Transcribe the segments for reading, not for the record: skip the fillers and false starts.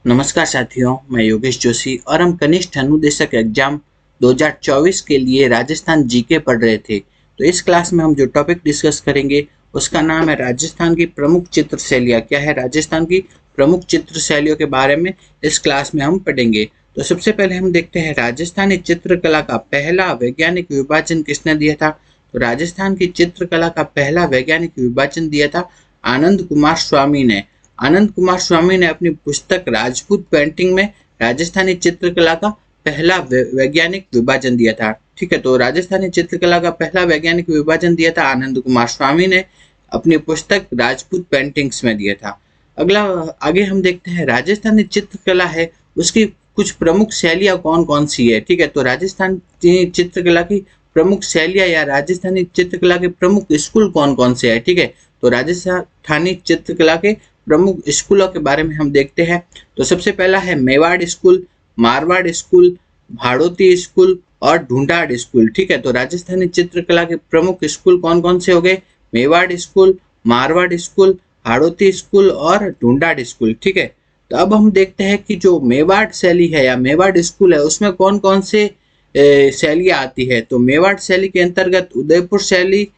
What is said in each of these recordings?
नमस्कार साथियों, मैं योगेश जोशी और हम कनिष्ठ अनुदेशक एग्जाम 2024 के लिए राजस्थान जीके पढ़ रहे थे। तो इस क्लास में हम जो टॉपिक डिस्कस करेंगे उसका नाम है राजस्थान की प्रमुख चित्र शैलियाँ। क्या है राजस्थान की प्रमुख चित्र शैलियों के बारे में इस क्लास में हम पढ़ेंगे। तो सबसे पहले हम देखते हैं राजस्थानी चित्रकला का पहला वैज्ञानिक विभाजन किसने दिया था। तो राजस्थान की चित्रकला का पहला वैज्ञानिक विभाजन दिया था आनंद कुमार स्वामी ने। आनंद कुमार स्वामी ने अपनी पुस्तक राजपूत पेंटिंग में राजस्थानी चित्रकला का पहला वैज्ञानिक विभाजन दिया था। ठीक है, तो राजस्थानी चित्रकला का पहला वैज्ञानिक विभाजन दिया था आनंद कुमार स्वामी ने अपनी पुस्तक राजपूत पेंटिंग्स में दिया था। अगला आगे हम देखते हैं राजस्थानी चित्रकला है उसकी कुछ प्रमुख शैलियाँ कौन कौन सी है। ठीक है, तो राजस्थानी चित्रकला की प्रमुख शैलियाँ या राजस्थानी चित्रकला के प्रमुख स्कूल कौन कौन से है। ठीक है, तो राजस्थानी चित्रकला के प्रमुख स्कूलों के बारे में हम देखते हैं। तो सबसे पहला है Mewar school, Marwar school, Bhadoti school और ढूंढाड़ स्कूल। ठीक है, तो राजस्थानी चित्रकला के प्रमुख स्कूल कौन कौन से हो गए, Mewar school, Marwar school, Bhadoti school और ढूंढाड़ स्कूल। ठीक है, तो अब हम देखते हैं कि जो मेवाड़ शैली है या मेवाड़ स्कूल है उसमें कौन कौन से शैलियाँ आती है। तो मेवाड़ शैली के अंतर्गत उदयपुर शैली,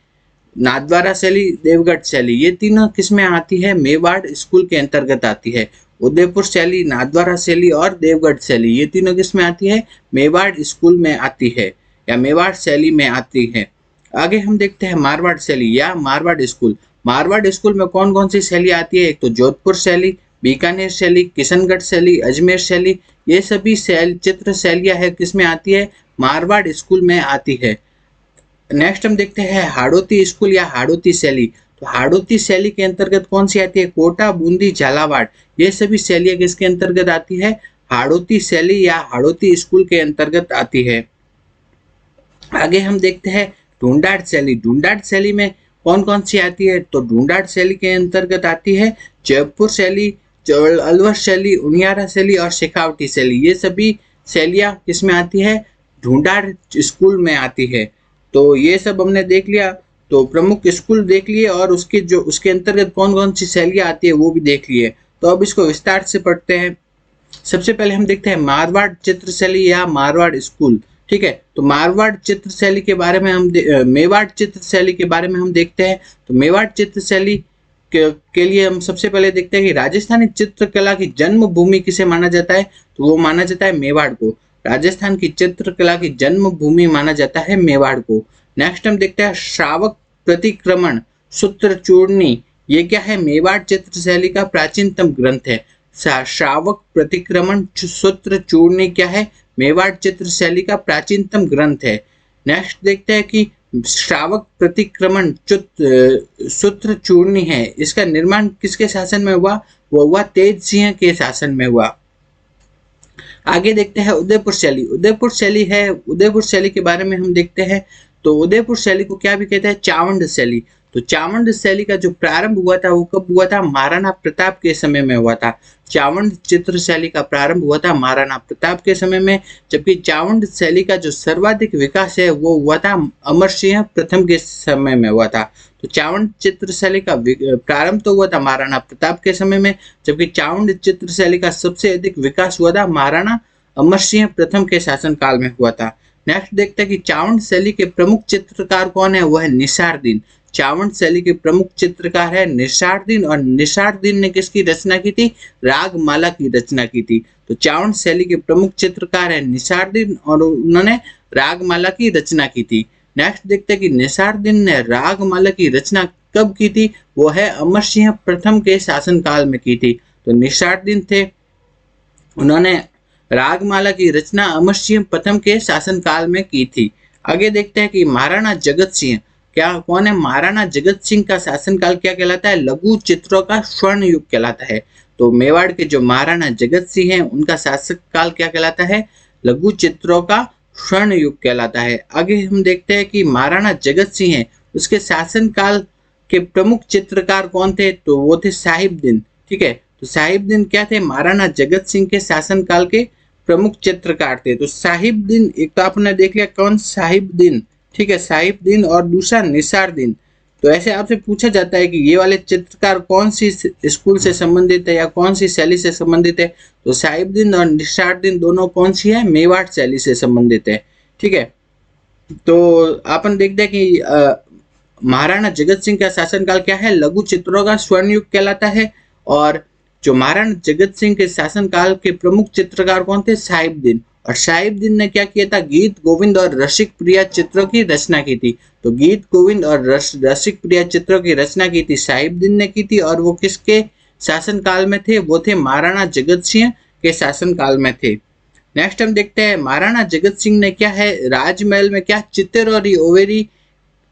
नाथद्वारा शैली, देवगढ़ शैली, ये तीनों किसमें आती है, मेवाड़ स्कूल के अंतर्गत आती है। उदयपुर शैली, नाथद्वारा शैली और देवगढ़ शैली ये तीनों किसमें आती है, मेवाड़ स्कूल में आती है या मेवाड़ शैली में आती है। आगे हम देखते हैं मारवाड़ शैली या मारवाड़ स्कूल। मारवाड़ स्कूल में कौन कौन सी शैली आती है, एक तो जोधपुर शैली, बीकानेर शैली, किशनगढ़ शैली, अजमेर शैली, ये सभी चित्र शैलियाँ है किसमें आती है, मारवाड़ स्कूल में आती है। नेक्स्ट हम देखते हैं हाड़ौती स्कूल या हाड़ौती शैली। तो हाड़ौती शैली के अंतर्गत कौन सी आती है, कोटा, बूंदी, झालावाड़, ये सभी शैलियाँ किसके अंतर्गत आती है, हाड़ौती शैली या हाड़ौती स्कूल के अंतर्गत आती है। आगे हम देखते हैं ढूंढाड़ शैली। ढूंढाड़ शैली में कौन कौन सी आती है, तो ढूंढाड़ शैली के अंतर्गत आती है जयपुर शैली, अलवर शैली, उनियारा शैली और शेखावटी शैली, ये सभी शैलियाँ किसमें आती है, ढूंढाड़ स्कूल में आती है। तो ये सब हमने देख लिया, तो प्रमुख स्कूल देख लिए और उसके अंतर्गत कौन कौन सी शैलियाँ आती है वो भी देख लिए। तो अब इसको विस्तार से पढ़ते हैं। सबसे पहले हम देखते हैं मारवाड़ चित्र शैली या मारवाड़ स्कूल। ठीक है, तो मारवाड़ चित्र शैली के बारे में मेवाड़ चित्र शैली के बारे में हम देखते हैं। तो मेवाड़ चित्र शैली के लिए हम सबसे पहले देखते हैं कि राजस्थानी चित्रकला की जन्मभूमि किसे माना जाता है, तो वो माना जाता है मेवाड़ को। राजस्थान की चित्रकला की जन्मभूमि माना जाता है मेवाड़ को। नेक्स्ट हम देखते हैं श्रावक प्रतिक्रमण सूत्र चूर्णी, ये क्या है, मेवाड़ चित्र शैली का प्राचीनतम ग्रंथ है। श्रावक प्रतिक्रमण सूत्र चूर्णी क्या है, मेवाड़ चित्र शैली का प्राचीनतम ग्रंथ है। नेक्स्ट देखते हैं कि श्रावक प्रतिक्रमण सूत्र चूर्णी है, इसका निर्माण किसके शासन में हुआ, वो हुआ तेज सिंह के शासन में हुआ। आगे देखते हैं उदयपुर शैली। उदयपुर शैली है, उदयपुर शैली के बारे में हम देखते हैं। तो उदयपुर शैली को क्या भी कहते हैं, चावंड शैली। तो चावंड शैली का जो प्रारंभ हुआ था वो कब हुआ था, महाराणा प्रताप के समय में हुआ था। चावंड चित्र शैली का प्रारंभ हुआ था महाराणा प्रताप के समय में, जबकि चावंड शैली का जो सर्वाधिक विकास है वो हुआ था अमर सिंह प्रथम के समय में हुआ था। तो चावंड चित्र शैली का प्रारंभ तो हुआ था महाराणा प्रताप के समय में, जबकि चावंड चित्र शैली का सबसे अधिक विकास हुआ था महाराणा अमर सिंह प्रथम के शासन काल में हुआ था। नेक्स्ट देखते हैं कि चावंड शैली के प्रमुख चित्रकार कौन है, वो है निसारदीन। चावंड शैली के प्रमुख चित्रकार है निसारदीन और निसारदीन ने किसकी रचना की थी, रागमाला की रचना की थी। तो चावंड शैली के प्रमुख चित्रकार है निसारदीन और उन्होंने रागमाला की रचना की थी। नेक्स्ट देखते हैं कि निसारदीन ने रागमाला की रचना कब की थी, वो है अमर सिंह प्रथम के शासन काल में की थी। तो निसारदीन थे, उन्होंने रागमाला की रचना अमर सिंह प्रथम के शासन काल में की थी। आगे देखते हैं कि महाराणा जगत सिंह क्या कौन है, महाराणा जगत सिंह का शासनकाल क्या कहलाता है, लघु चित्रों का स्वर्ण युग कहलाता है। तो मेवाड़ के जो महाराणा जगत सिंह हैं उनका शासक काल क्या कहलाता है, लघु चित्रों का स्वर्ण युग कहलाता है। आगे हम देखते हैं कि महाराणा जगत सिंह है उसके शासन काल के प्रमुख चित्रकार कौन थे, तो वो थे साहिबदीन। ठीक है, तो साहिबदीन क्या थे, महाराणा जगत सिंह के शासन काल के प्रमुख चित्रकार थे। तो साहिबदीन एक तो आपने देख लिया कौन, साहिबदीन। ठीक है, साहिबदीन और दूसरा निसारदीन, तो ऐसे आपसे पूछा जाता है कि ये वाले चित्रकार कौन सी स्कूल से संबंधित है या कौन सी शैली से संबंधित है। तो साहिबदीन और निशारदीन दोनों कौन सी है, मेवाड़ शैली से संबंधित है। ठीक है, तो अपन देखते हैं कि महाराणा जगत सिंह का शासनकाल क्या है, लघु चित्रों का स्वर्ण युग कहलाता है। और जो महाराणा जगत सिंह के शासनकाल के प्रमुख चित्रकार कौन थे, साहिबदीन। और साहिबदीन ने क्या किया था, गीत गोविंद और रसिक प्रिया चित्रों की रचना की थी। तो गीत गोविंद और रसिक प्रिया चित्रों की रचना की थी साहिबदीन ने की थी, और वो किसके शासनकाल में थे, वो थे महाराणा जगत सिंह के शासनकाल में थे। नेक्स्ट हम देखते हैं महाराणा जगत सिंह ने क्या है, राजमहल में क्या चित्तौरी ओवेरी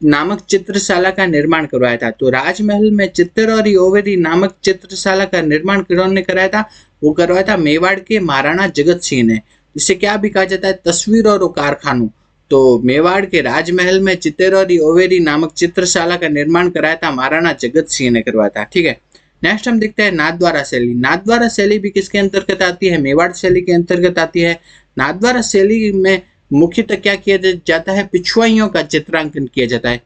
नामक चित्रशाला का निर्माण करवाया था। तो राजमहल में चित्तौरी ओवेरी नामक चित्रशाला का निर्माण किन्होंने कराया था, वो करवाया था मेवाड़ के महाराणा जगत सिंह ने। इसे क्या भी कहा जाता है, तस्वीर और कारखानों। तो मेवाड़ के राजमहल में चित्तौरी ओवेरी नामक चित्रशाला का निर्माण कराया था महाराणा जगत सिंह ने करवाया था। ठीक है, नेक्स्ट हम देखते हैं नाथद्वारा शैली। नाथद्वारा शैली भी किसके अंतर्गत आती है, मेवाड़ शैली के अंतर्गत आती है। नाथद्वारा शैली में मुख्यतः क्या किया जाता है, पिछवाइयों का चित्रांकन किया जाता है।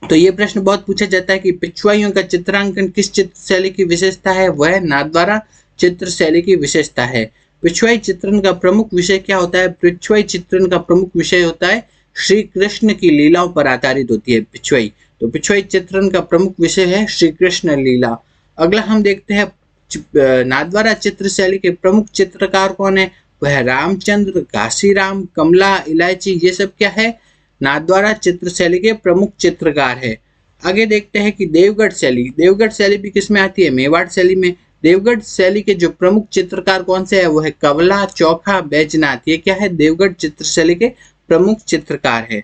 तो ये प्रश्न बहुत पूछा जाता है कि पिछवाइयों का चित्रांकन किस चित्र शैली की विशेषता है, वह नाथद्वारा चित्र शैली की विशेषता है। पिछवाई चित्रण का प्रमुख विषय क्या होता है, पिछवाई चित्रण का प्रमुख विषय होता है श्री कृष्ण की लीलाओं पर आधारित होती है पिछवाई। तो पिछवाई चित्रण का प्रमुख विषय है श्री कृष्ण लीला। अगला हम देखते हैं नाथद्वारा चित्र शैली के प्रमुख चित्रकार कौन है, वह रामचंद्र, घासीराम, कमला, इलायची, ये सब क्या है, नाथद्वारा चित्र शैली के प्रमुख चित्रकार है। आगे देखते हैं कि देवगढ़ शैली। देवगढ़ शैली भी किसमें आती है, मेवाड़ शैली में। देवगढ़ शैली के जो प्रमुख चित्रकार कौन से है, वो है कवला, चौखा, बैजनाथ। ये क्या है, देवगढ़ चित्र शैली के प्रमुख चित्रकार है।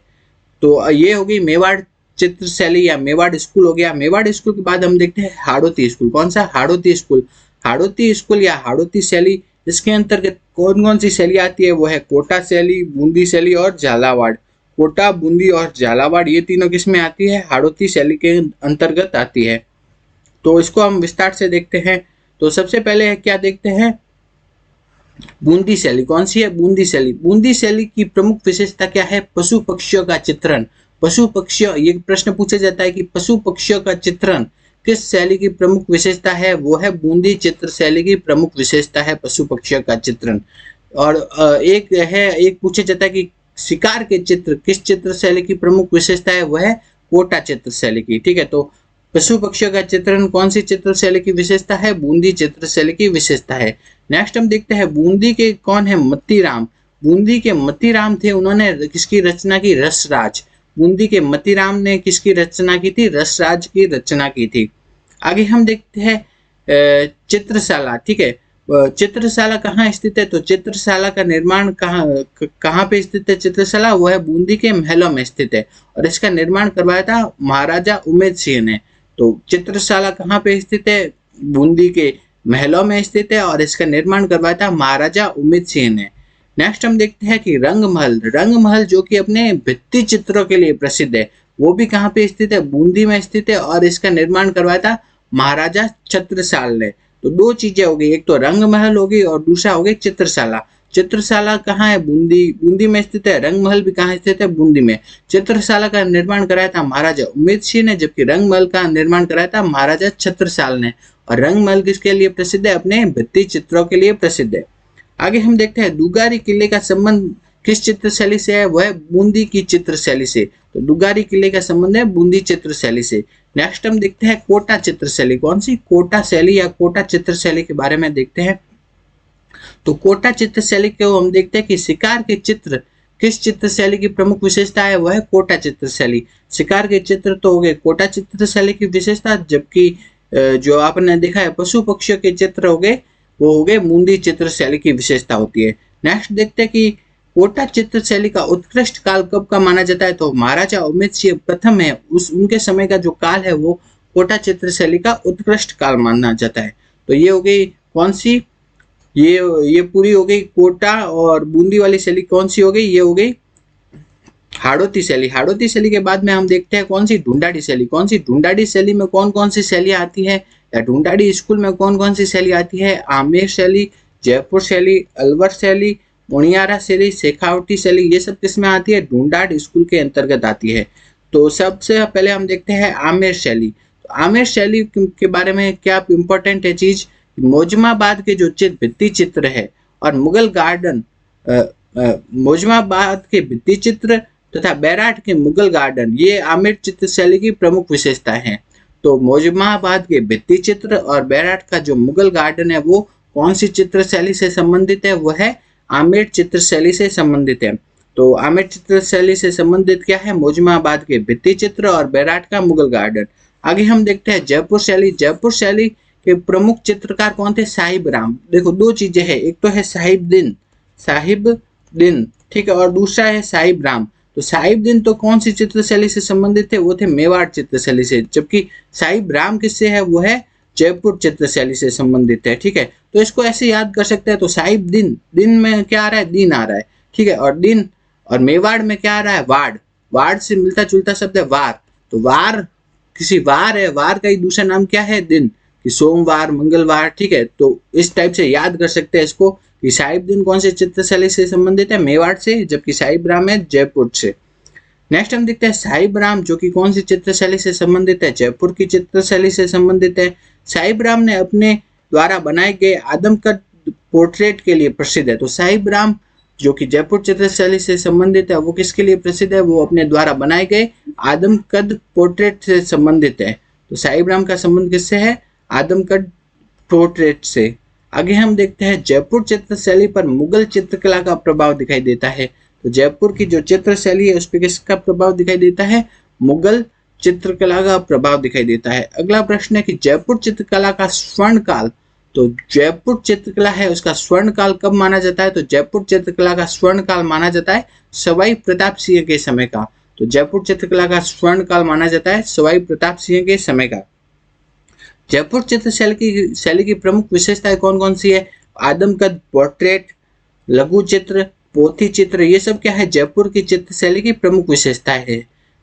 तो ये हो गई मेवाड़ चित्र शैली या मेवाड़ स्कूल हो गया। मेवाड़ स्कूल के बाद हम देखते हैं हाड़ौती स्कूल। कौन सा, हाड़ौती स्कूल। हाड़ौती स्कूल या हाड़ौती शैली, इसके अंतर्गत कौन कौन सी शैली आती है, वो है कोटा शैली, बूंदी शैली और झालावाड़। कोटा, बूंदी और झालावाड़ ये तीनों किसमें आती है, हाड़ौती शैली के अंतर्गत आती है। तो इसको हम विस्तार से देखते हैं। तो सबसे पहले क्या देखते हैं, बूंदी शैली। कौन सी है, बूंदी शैली। बूंदी शैली की प्रमुख विशेषता क्या है, पशु पक्षियों का चित्रण। पशु पक्षियों, ये प्रश्न पूछा जाता है कि पशु पक्षियों का चित्रण किस शैली की प्रमुख विशेषता है, वो है बूंदी चित्र शैली की प्रमुख विशेषता है पशु पक्षियों का चित्रण। और एक पूछा जाता है कि शिकार के चित्र किस चित्र शैली की प्रमुख विशेषता है, वह है कोटा चित्र शैली की। ठीक है, तो पशु पक्षियों का चित्रण कौन सी चित्र शैली की विशेषता है, बूंदी चित्र शैली की विशेषता है। नेक्स्ट हम देखते हैं बूंदी के कौन है, मतीराम। बूंदी के मतीराम थे, उन्होंने किसकी रचना की, रसराज। बूंदी के मतीराम ने किसकी रचना की थी, रसराज की रचना की थी। आगे हम देखते हैं चित्रशाला। ठीक है, चित्रशाला कहाँ स्थित है, तो चित्रशाला का निर्माण कहाँ पे स्थित है चित्रशाला, वो है बूंदी के महलों में स्थित है। और इसका निर्माण करवाया था महाराजा उमेद सिंह ने। तो चित्रशाला कहाँ पे स्थित है, बूंदी के महलों में स्थित है, और इसका निर्माण करवाया था महाराजा उमेद सिंह ने। नेक्स्ट हम देखते हैं कि रंगमहल। रंगमहल जो कि अपने भित्ति चित्रों के लिए प्रसिद्ध है, वो भी कहाँ पे स्थित है, बूंदी में स्थित है, और इसका निर्माण करवाया था महाराजा छत्रसाल ने। तो दो चीजें हो गई, एक तो रंगमहल हो गई और दूसरा हो गई चित्रशाला। चित्रशाला कहाँ है, बूंदी में स्थित है। रंगमहल भी कहाँ स्थित है, बूंदी में। चित्रशाला का निर्माण कराया था महाराजा उमेद सिंह ने, जबकि रंगमहल का निर्माण कराया था महाराजा छत्रसाल ने। और रंगमहल किसके लिए प्रसिद्ध है, अपने भित्ति चित्रों के लिए प्रसिद्ध है। आगे हम देखते हैं दुगारी किले का संबंध किस चित्र शैली से है, वह बूंदी की चित्र शैली से। तो दुगारी किले का संबंध है बूंदी चित्र शैली से। नेक्स्ट हम देखते हैं कोटा चित्र शैली। कौन सी, कोटा शैली या कोटा चित्र शैली के बारे में देखते हैं। तो कोटा चित्र शैली को हम देखते हैं कि शिकार के चित्र किस चित्र शैली की प्रमुख विशेषता है, वह है कोटा चित्र शैली। शिकार के चित्र तो हो गए कोटा चित्र शैली की विशेषता, जबकि जो आपने देखा है पशु पक्षियों के चित्र हो गए, वो हो गए बूंदी चित्र शैली की विशेषता होती है। नेक्स्ट देखते हैं कि कोटा चित्र शैली का उत्कृष्ट काल कब का माना जाता है, तो महाराजा उमेद सिंह प्रथम है, उनके समय का जो काल है वो कोटा चित्र शैली का उत्कृष्ट काल माना जाता है। तो ये हो गई कौन सी, ये पूरी हो गई कोटा और बूंदी वाली शैली। कौन सी हो गई, ये हो गई हाड़ौती शैली। हाड़ौती शैली के बाद में हम देखते हैं कौन सी, ढूंढाड़ी शैली। कौन सी, ढूंढाड़ी शैली में कौन कौन सी शैलियाँ आती है, या ढूंढाड़ी स्कूल में कौन कौन सी शैली आती है, आमेर शैली, जयपुर शैली, अलवर शैली, मुनियारा शैली, शेखावटी शैली, ये सब किसमें आती है, ढूंढाड़ स्कूल के अंतर्गत आती है। तो सबसे पहले हम देखते हैं आमेर शैली। तो आमेर शैली के बारे में क्या इम्पोर्टेंट है चीज, मोजमाबाद के जो भित्ति चित्र है और मुगल गार्डन, मोजमाबाद के भित्ति चित्र तथा बैराट के मुगल गार्डन, ये आमेर चित्र शैली की प्रमुख विशेषताएं हैं। तो मोजमाबाद के भित्ति चित्र और बैराट का जो मुगल गार्डन है वो कौन सी चित्र शैली से संबंधित है, वह है आमेर चित्र शैली से संबंधित है। तो आमेर चित्र शैली से संबंधित क्या है, मोजमाबाद के भित्ति चित्र और बैराट का मुगल गार्डन। आगे हम देखते हैं जयपुर शैली। जयपुर शैली के प्रमुख चित्रकार कौन थे, साहिब राम। देखो दो चीजें हैं, एक तो है साहिब दिन, ठीक है, और दूसरा है साहिब राम। तो साहिब दिन तो कौन सी चित्र शैली से संबंधित थे, वो थे मेवाड़ चित्र शैली से, जबकि साहिब राम किससे है, वो है जयपुर चित्र शैली से संबंधित है। ठीक है, तो इसको ऐसे याद कर सकते हैं। तो साहिब दिन में क्या आ रहा है, दिन आ रहा है, ठीक है, और दिन, और मेवाड़ में क्या आ रहा है, वाड़ से मिलता जुलता शब्द है वार। तो वार किसी वार है, वार का ही दूसरा नाम क्या है, दिन, कि सोमवार मंगलवार। ठीक है, तो इस टाइप से याद कर सकते हैं इसको कि साहिब दिन कौन से चित्र शैली से संबंधित है, मेवाड़ से, जबकि साहिब राम है जयपुर से। नेक्स्ट हम देखते हैं साहिब राम, जो कि कौन सी चित्र शैली से संबंधित है, जयपुर की चित्र शैली से संबंधित है। साहिब राम ने अपने द्वारा बनाए गए आदमकद पोर्ट्रेट के लिए प्रसिद्ध है। तो साहिब राम जो कि जयपुर चित्र शैली से संबंधित है, वो किसके लिए प्रसिद्ध है, वो अपने द्वारा बनाए गए आदमकद पोर्ट्रेट से संबंधित है। तो साहिब राम का संबंध किससे है, आदमकद पोर्ट्रेट से। आगे हम देखते हैं जयपुर चित्र शैली पर मुगल चित्रकला का प्रभाव दिखाई देता है। तो जयपुर की जो चित्र शैली है उस पर किसका प्रभाव दिखाई देता है, मुगल चित्रकला का प्रभाव दिखाई देता है। अगला प्रश्न है कि जयपुर चित्रकला का स्वर्ण काल, तो जयपुर चित्रकला है उसका स्वर्ण काल कब माना जाता है, तो जयपुर चित्रकला का स्वर्ण काल माना जाता है सवाई प्रताप सिंह के समय का। तो जयपुर चित्रकला का स्वर्ण काल माना जाता है सवाई प्रताप सिंह के समय का। जयपुर चित्र शैली की प्रमुख विशेषताएं कौन कौन सी है, आदमकद पोर्ट्रेट, लघु चित्र, पोथी चित्र, ये सब क्या है, जयपुर की चित्र शैली की प्रमुख विशेषताएं है।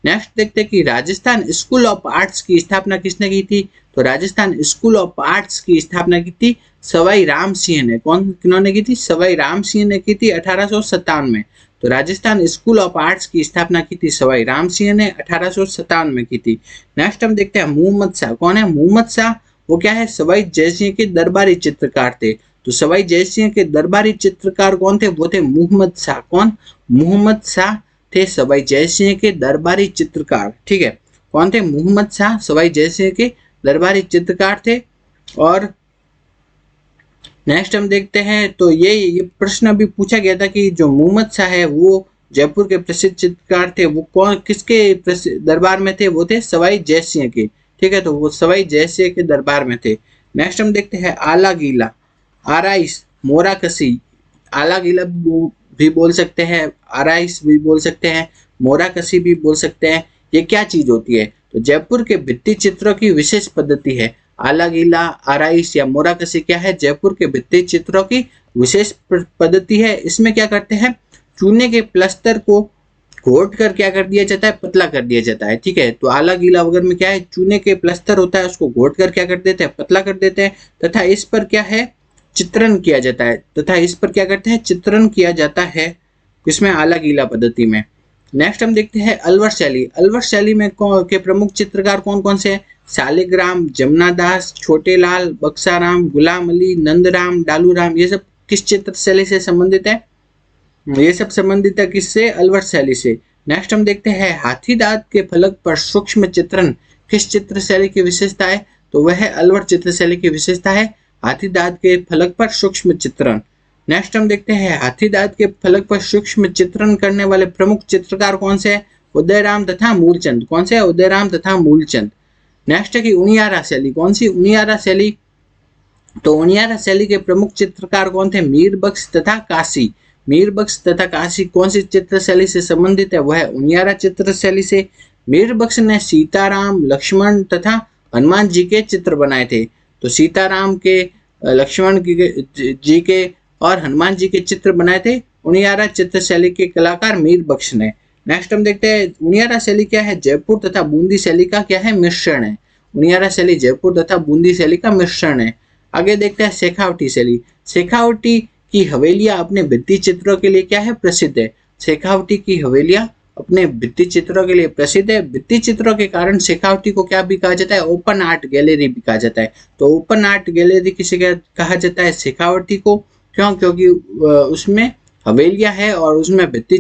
नेक्स्ट देखते हैं कि राजस्थान स्कूल ऑफ आर्ट्स की स्थापना किसने की थी। तो राजस्थान स्कूल ऑफ आर्ट्स की स्थापना की थी सवाई राम सिंह ने। किन्होंने की थी, सवाई राम सिंह ने की थी 1857 में। तो राजस्थान स्कूल ऑफ आर्ट्स की स्थापना की थी सवाई राम सिंह ने 1857 में की थी। नेक्स्ट हम देखते हैं मुहम्मद शाह। कौन है मुहम्मद शाह, वो क्या है, सवाई जयसिंह के दरबारी चित्रकार थे। तो सवाई जयसिंह के दरबारी चित्रकार कौन थे, वो थे मुहम्मद शाह। कौन, मुहम्मद शाह थे सवाई जयसिंह के दरबारी चित्रकार। ठीक है, कौन थे, मुहम्मद शाह सवाई जयसिंह के दरबारी चित्रकार थे। और नेक्स्ट हम देखते हैं, तो ये प्रश्न भी पूछा गया था कि जो मुहम्मद शाह है वो जयपुर के प्रसिद्ध चित्रकार थे, वो कौन किसके दरबार में थे, वो थे सवाई जयसिंह के। ठीक है, तो वो सवाई जयसिंह के दरबार में थे। नेक्स्ट हम देखते हैं आला गीला, आराइस, मोराकसी। आला गीला भी बोल सकते हैं, आराइस भी बोल सकते हैं, मोराकसी भी बोल सकते हैं। ये क्या चीज होती है, तो जयपुर के भित्ति चित्रों की विशेष पद्धति है। आला गीला, आराइस या मोराकसी क्या है, जयपुर के भित्ति चित्रों की विशेष पद्धति है। इसमें क्या करते हैं, चूने के प्लस्तर को घोट कर क्या कर दिया जाता है, पतला कर दिया जाता है। ठीक है, तो आला गीला वगैरह में क्या है, चूने के प्लस्तर होता है उसको घोट कर क्या कर देते हैं, पतला कर देते हैं, तथा इस पर क्या है, चित्रण किया जाता है, तथा इस पर क्या करते हैं, चित्रण किया जाता है, इसमें आला गीला पद्धति में। नेक्स्ट हम देखते हैं अलवर शैली। अलवर शैली में के प्रमुख चित्रकार कौन कौन से हैं, शालिग्राम, जमुनादास, छोटेलाल, बक्साराम, गुलाम अली, नंदराम, डालूराम। ये सब किस चित्र शैली से संबंधित है, ये सब संबंधित है किससे, अलवर शैली से। नेक्स्ट हम देखते हैं हाथी दांत के फलक पर सूक्ष्म चित्रण किस चित्र शैली की विशेषता है, तो वह अलवर चित्र शैली की विशेषता है हाथी दांत के फलक पर सूक्ष्म चित्रण। नेक्स्ट हम देखते हैं हाथी दांत के फलक पर सूक्ष्म चित्रण करने वाले प्रमुख चित्रकार कौन से हैं, उदयराम तथा मूलचंद। कौन से, उदयराम तथा मूलचंद। नेक्स्ट है कि उनियारा शैली। कौन सी, उनियारा शैली। तो उनियारा शैली के प्रमुख चित्रकार कौन थे, मीर बख्श तथा काशी। मीर बख्श तथा काशी कौन सी चित्र शैली से संबंधित है, वह उनियारा चित्र शैली से। मीर बख्श ने सीताराम, लक्ष्मण तथा हनुमान जी के चित्र बनाए थे। तो सीताराम के, लक्ष्मण जी के और हनुमान जी के चित्र बनाए थे उनियारा चित्र शैली के कलाकार मीर बख्श ने। नेक्स्ट हम देखते हैं उनियारा शैली क्या है, जयपुर तथा बूंदी शैली का क्या है, मिश्रण है। उनियारा शैली जयपुर तथा बूंदी शैली का मिश्रण है। आगे देखते हैं शेखावटी शैली। शेखावटी की हवेलियां अपने भित्ति चित्रों के लिए क्या है, प्रसिद्ध है। शेखावटी की हवेलियां अपने भित्ति चित्रों के लिए प्रसिद्ध है। भित्ति चित्रों के कारण शेखावटी को क्या भी कहा जाता है, ओपन आर्ट गैलरी भी कहा जाता है। तो ओपन आर्ट गैलरी किसे कहा जाता है, शेखावटी को। क्यों, क्योंकि उसमें हवेलियां है और उसमें भित्ति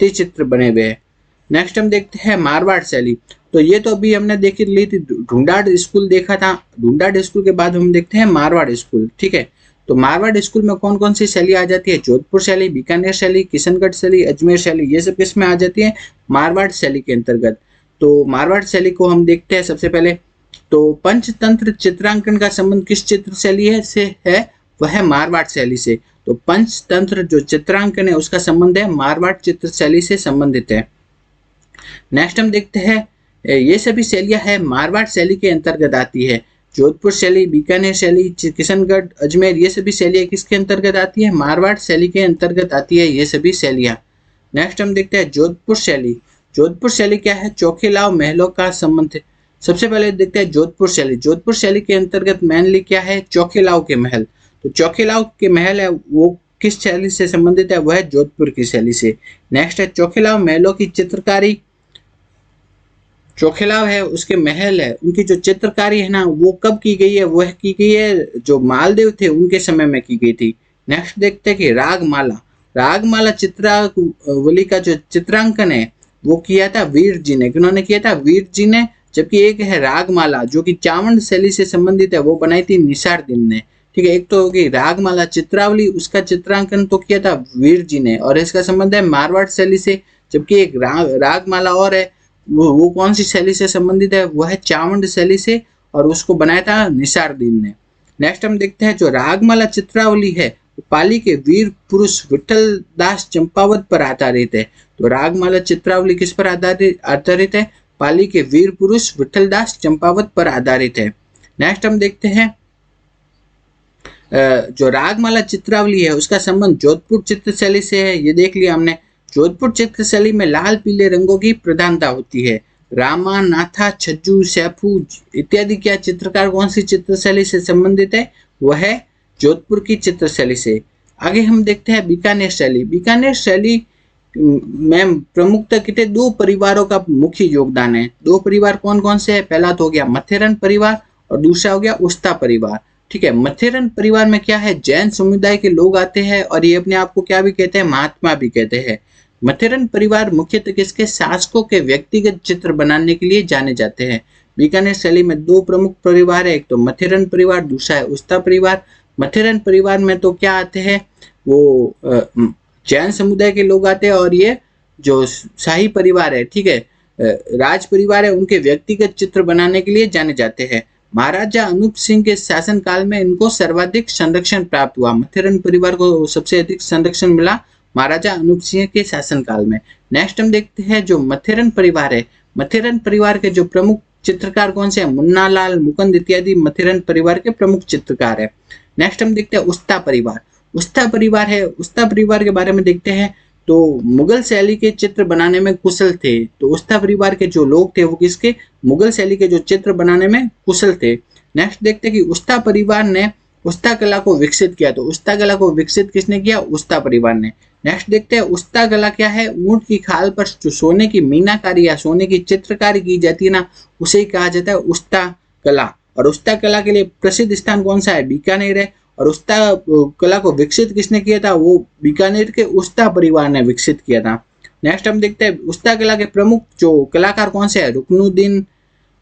चित्र बने हुए हैं। नेक्स्ट हम देखते हैं मारवाड़ शैली। तो ये तो अभी हमने देखी ली थी, ढूंढाड़ स्कूल देखा था। ढूंढाड़ स्कूल के बाद हम देखते हैं मारवाड़ स्कूल। ठीक है, तो मारवाड़ स्कूल में कौन कौन सी शैली आ जाती है, जोधपुर शैली, बीकानेर शैली, किशनगढ़ शैली, अजमेर शैली, ये सब किसमें आ जाती है, मारवाड़ शैली के अंतर्गत। तो मारवाड़ शैली को हम देखते हैं सबसे पहले। तो पंचतंत्र चित्रांकन का संबंध किस चित्र शैली से है, वह है मारवाड़ शैली से। तो पंचतंत्र जो चित्रांकन है उसका संबंध है मारवाड़ चित्र शैली से संबंधित है। नेक्स्ट हम देखते हैं, ये सभी शैलियां है मारवाड़ शैली के अंतर्गत आती है। जोधपुर शैली, बीकानेर शैली, किशनगढ़, अजमेर, ये सभी शैलियां किसके अंतर्गत आती है, मारवाड़ शैली के अंतर्गत आती है ये सभी शैलियां। नेक्स्ट हम देखते हैं जोधपुर शैली। जोधपुर शैली क्या है, चौखीलाव महलों का संबंध है। सबसे पहले देखते हैं जोधपुर शैली। जोधपुर शैली के अंतर्गत मेनली क्या है, चौखीलाव के महल। तो चौखीलाव के महल है वो किस शैली से संबंधित है, वह है जोधपुर की शैली से। नेक्स्ट है चौखीलाव महलों की चित्रकारी। चौखीलाव है उसके महल है, उनकी जो चित्रकारी है ना वो कब की गई है, वह की गई है जो मालदेव थे उनके समय में की गई थी। नेक्स्ट देखते हैं कि रागमाला। रागमाला चित्रावली का जो चित्रांकन है वो किया था वीर जी ने। किन्होंने किया था, वीर जी ने। जबकि एक है रागमाला जो कि चावंड शैली से संबंधित है, वो बनाई थी निसारदीन ने। ठीक है, एक तो होगी रागमाला चित्रावली, उसका चित्रांकन तो किया था वीर जी ने और इसका संबंध है मारवाड़ शैली से। जबकि एक रागमाला और है, वो कौन सी शैली से संबंधित है, वह है चावंड शैली से और उसको बनाया था निसारदीन ने। नेक्स्ट हम देखते हैं जो रागमाला चित्रावली है पाली के वीर पुरुष विठल दास चंपावत पर आधारित है। तो रागमाला चित्रावली किस पर आधारित है, पाली के वीर पुरुष विठल दास चंपावत पर आधारित है। नेक्स्ट हम देखते हैं जो रागमाला चित्रावली है उसका संबंध जोधपुर चित्र शैली से है, ये देख लिया हमने। जोधपुर चित्र शैली में लाल पीले रंगों की प्रधानता होती है। रामा, नाथा, छज्जू, सैफू इत्यादि क्या चित्रकार कौन सी चित्र शैली से संबंधित है, वह है जोधपुर की चित्र शैली से। आगे हम देखते हैं बीकानेर शैली। बीकानेर शैली में प्रमुखतः कितने दो परिवारों का मुख्य योगदान है। दो परिवार कौन कौन से है, पहला तो हो गया मथेरन परिवार और दूसरा हो गया उस्ता परिवार। ठीक है, मथेरन परिवार में क्या है, जैन समुदाय के लोग आते हैं और ये अपने आप को क्या भी कहते हैं, महात्मा भी कहते हैं। मथेरन परिवार मुख्यतः किसके, शासकों के व्यक्तिगत चित्र बनाने के लिए जाने जाते हैं। बीकानेर शैली में दो प्रमुख परिवार है, एक तो मथेरन परिवार, दूसरा है उस्ता परिवार। मथेरन परिवार में तो क्या आते हैं, वो जैन समुदाय के लोग आते हैं और ये जो शाही परिवार है, ठीक है, राज परिवार है, उनके व्यक्तिगत चित्र बनाने के लिए जाने जाते हैं। महाराजा अनूप सिंह के शासन काल में इनको सर्वाधिक संरक्षण प्राप्त हुआ। मथेरन परिवार को सबसे अधिक संरक्षण मिला महाराजा अनूप सिंह के शासन काल में। नेक्स्ट हम देखते हैं जो मथेरन परिवार है, मथेरन परिवार के जो प्रमुख चित्रकार कौन से हैं, मुन्नालाल, मुकुंद इत्यादि मथेरन परिवार के प्रमुख चित्रकार है। नेक्स्ट हम देखते हैं उस्ता परिवार। उस्ता परिवार है, उस्ता परिवार के बारे में देखते हैं। तो मुगल शैली के चित्र बनाने में कुशल थे। तो उस्ता परिवार के जो लोग थे वो किसके, मुगल शैली के जो चित्र बनाने में कुशल थे। नेक्स्ट देखते हैं कि उस्ता परिवार ने उस्ता कला को विकसित किया। तो उस्ता कला को विकसित किसने किया, उस्ता परिवार ने। नेक्स्ट देखते हैं उस्ता कला क्या है, ऊंट की खाल पर जो सोने की मीनाकारी या सोने की चित्रकारी की जाती है ना, उसे ही कहा जाता है उस्ता कला। और उस्ता कला के लिए प्रसिद्ध स्थान कौन सा है, बीकानेर है। और उस्ता कला को विकसित किसने किया था, वो बीकानेर के उस्ता परिवार ने विकसित किया था। नेक्स्ट हम देखते हैं उस्ता कला के प्रमुख जो कलाकार कौन से है, रुकनुद्दीन,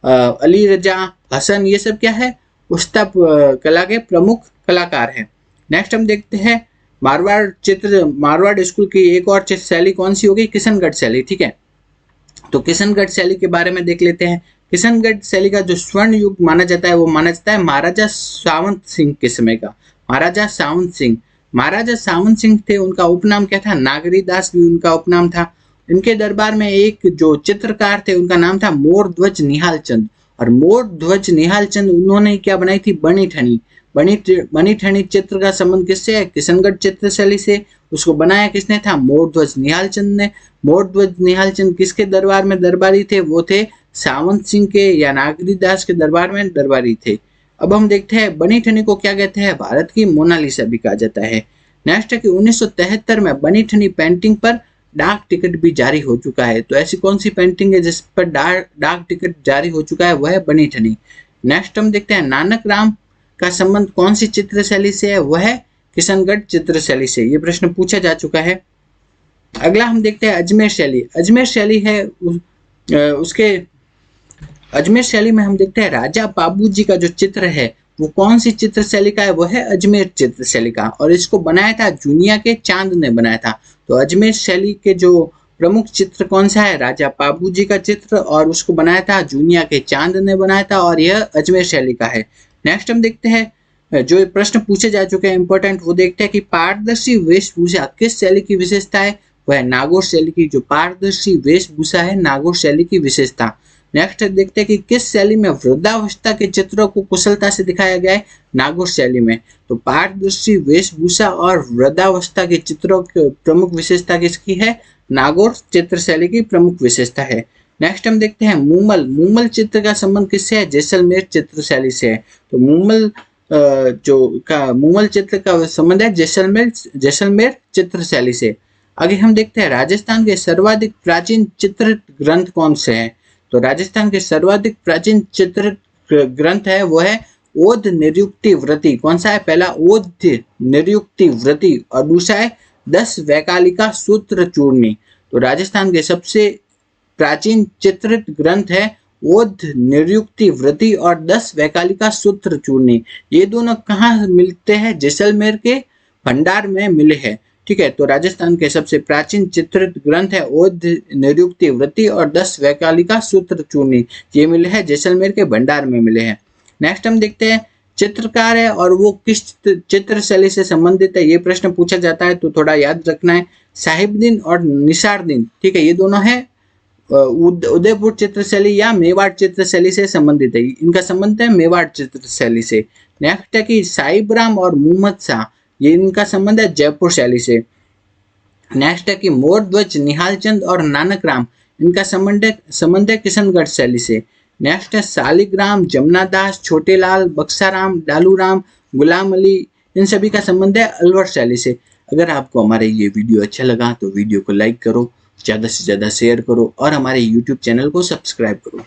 अली रजा, हसन, ये सब क्या है, उस्ता कला के प्रमुख कलाकार हैं। नेक्स्ट हम देखते हैं मारवाड़ स्कूल की एक और शैली कौन सी होगी, किशनगढ़ शैली। ठीक है, तो किशनगढ़ शैली के बारे में देख लेते हैं। किशनगढ़ शैली का जो स्वर्ण युग माना जाता है वो माना जाता है महाराजा सावंत सिंह के समय का। महाराजा सावंत सिंह थे, उनका उपनाम क्या था, नागरीदास भी उनका उपनाम था। इनके दरबार में एक जो चित्रकार थे उनका नाम था मोर ध्वज निहाल चंद। और मोर ध्वज निहाल चंद उन्होंने क्या बनाई थी, बनी ठनी चित्र का संबंध किससे है, किशनगढ़ चित्र शैली से। उसको बनाया किसने था, मोर ध्वज निहाल चंद ने। मोर ध्वज निहाल चंद किसके दरबार में दरबारी थे, वो थे सावंत सिंह के या नागरीदास के दरबार में दरबारी थे। अब हम देखते हैं बनी ठनी को क्या कहते हैं, भारत की मोनालिसा भी कहा जाता है। नेक्स्ट है कि 1973 में बनी ठनी पेंटिंग पर डाक टिकट भी जारी हो चुका है। तो ऐसी कौन सी पेंटिंग है जिस पर डाक टिकट जारी हो चुका है? वह है बनी ठनी। नेक्स्ट हम देखते हैं नानक राम का संबंध कौन सी चित्र शैली से है? वह है किशनगढ़ चित्र शैली से। ये प्रश्न पूछा जा चुका है। अगला हम देखते हैं अजमेर शैली। अजमेर शैली है उसके अजमेर शैली में हम देखते हैं राजा बाबूजी का जो चित्र है वो कौन सी चित्र शैली का है? वो है अजमेर चित्र शैली का, और इसको बनाया था जूनिया के चांद ने बनाया था। तो अजमेर शैली के जो प्रमुख चित्र कौन सा है? राजा बाबूजी का चित्र, और उसको बनाया था जूनिया के चांद ने बनाया था, और यह अजमेर शैली का है। नेक्स्ट हम देखते हैं जो प्रश्न पूछे जा चुके हैं इंपॉर्टेंट, वो देखते हैं कि पारदर्शी वेशभूषा किस शैली की विशेषता है? वह नागौर शैली की। जो पारदर्शी वेशभूषा है नागौर शैली की विशेषता। नेक्स्ट देखते हैं कि किस शैली में वृद्धावस्था के चित्रों को कुशलता से दिखाया गया है? नागौर शैली में। तो पारदर्शी वेशभूषा और वृद्धावस्था के चित्रों की प्रमुख विशेषता किसकी है? नागौर चित्र शैली की प्रमुख विशेषता है। नेक्स्ट हम देखते हैं मूमल। मूमल चित्र का संबंध किससे है? जैसलमेर चित्र शैली से है। तो मूमल चित्र का संबंध है जैसलमेर चित्र शैली से। आगे हम देखते हैं राजस्थान के सर्वाधिक प्राचीन चित्र ग्रंथ कौन से हैं? तो राजस्थान के सर्वाधिक प्राचीन चित्र ग्रंथ है वो है ओध निरुक्ति वृत्ति। कौन सा है? पहला ओध निरुक्ति वृत्ति, और दूसरा है 10 वैकालिका सूत्र चूर्णी। तो राजस्थान के सबसे प्राचीन चित्रित ग्रंथ है ओध निरुक्ति वृत्ति और 10 वैकालिका सूत्र चूर्णी। ये दोनों कहाँ मिलते हैं? जैसलमेर के भंडार में मिले हैं। ठीक है, तो राजस्थान के सबसे प्राचीन चित्रित ग्रंथ है ओध निरुक्ति वृत्ति और 10 वैकालिका सूत्र चूर्णी। ये मिले हैं जैसलमेर के भंडार में मिले हैं। नेक्स्ट हम देखते हैं चित्रकार है और वो किस चित्र शैली से संबंधित है? ये प्रश्न पूछा जाता है, तो थोड़ा याद रखना है। साहिबदीन और निसारदीन, ठीक है, ये दोनों है उदयपुर चित्र शैली या मेवाड़ चित्र शैली से संबंधित है। इनका संबंध है मेवाड़ चित्र शैली से। नेक्स्ट है कि साहिबराम और मोहम्मद शाह, ये इनका संबंध है जयपुर शैली से। नेक्स्ट है कि मोरध्वज निहालचंद और नानक राम, इनका संबंध है किशनगढ़ शैली से। नेक्स्ट है शालिग्राम, जमुनादास, छोटेलाल, बक्साराम, डालूराम, गुलाम अली, इन सभी का संबंध है अलवर शैली से। अगर आपको हमारे ये वीडियो अच्छा लगा तो वीडियो को लाइक करो, ज़्यादा से ज़्यादा शेयर करो और हमारे YouTube चैनल को सब्सक्राइब करो।